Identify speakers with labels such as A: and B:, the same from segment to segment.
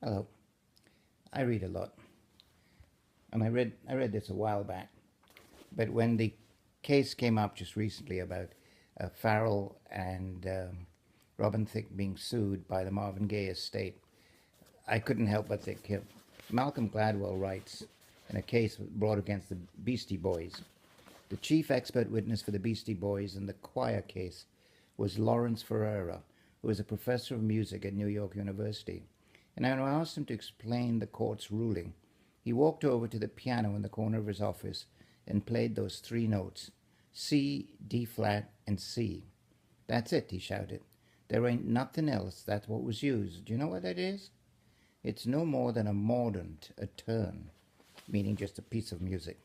A: Hello. I read a lot, and I read this a while back. But when the case came up just recently about Farrell and Robin Thicke being sued by the Marvin Gaye estate, I couldn't help but think. Malcolm Gladwell writes in a case brought against the Beastie Boys. The chief expert witness for the Beastie Boys in the choir case was Lawrence Ferreira, who was a professor of music at New York University. And when I asked him to explain the court's ruling, he walked over to the piano in the corner of his office and played those three notes: C, D flat, and C. That's it, he shouted. There ain't nothing else. That's what was used. Do you know what that is? It's no more than a mordant, a turn, meaning just a piece of music.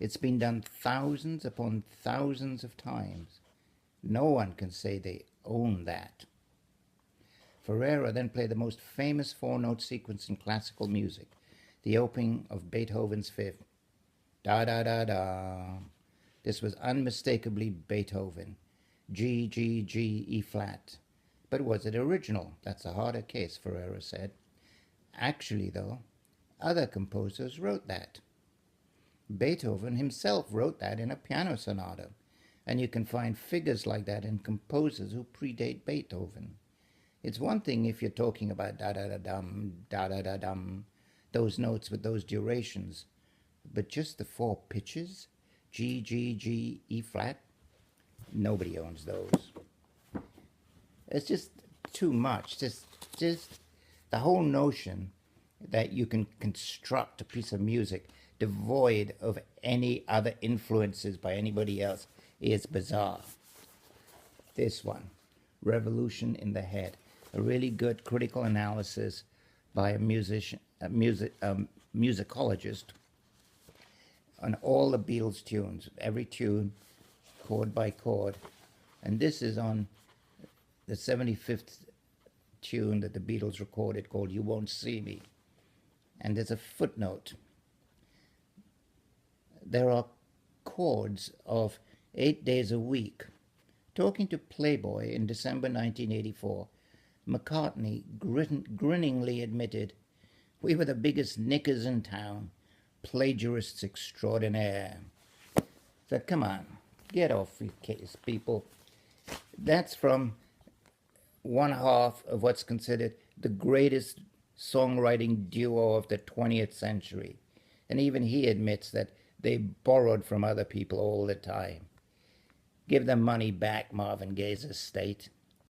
A: It's been done thousands upon thousands of times. No one can say they own that. Ferreira then played the most famous four-note sequence in classical music, the opening of Beethoven's Fifth. Da da da da. This was unmistakably Beethoven. G, G, G, E flat. But was it original? That's a harder case, Ferreira said. Actually, though, other composers wrote that. Beethoven himself wrote that in a piano sonata, and you can find figures like that in composers who predate Beethoven. It's one thing if you're talking about da da da dum, those notes with those durations, but just the four pitches, G, G, G, E flat, nobody owns those. It's just too much. Just the whole notion that you can construct a piece of music devoid of any other influences by anybody else is bizarre. This one, Revolution in the Head, a really good critical analysis by a musicologist on all the Beatles tunes, every tune, chord by chord. And this is on the 75th tune that the Beatles recorded called You Won't See Me. And there's a footnote. There are chords of 8 days a week. Talking to Playboy in December 1984, McCartney grinningly admitted, "We were the biggest knickers in town, plagiarists extraordinaire." So come on, get off your case, people. That's from one half of what's considered the greatest songwriting duo of the 20th century. And even he admits that they borrowed from other people all the time. Give them money back, Marvin Gaye's estate.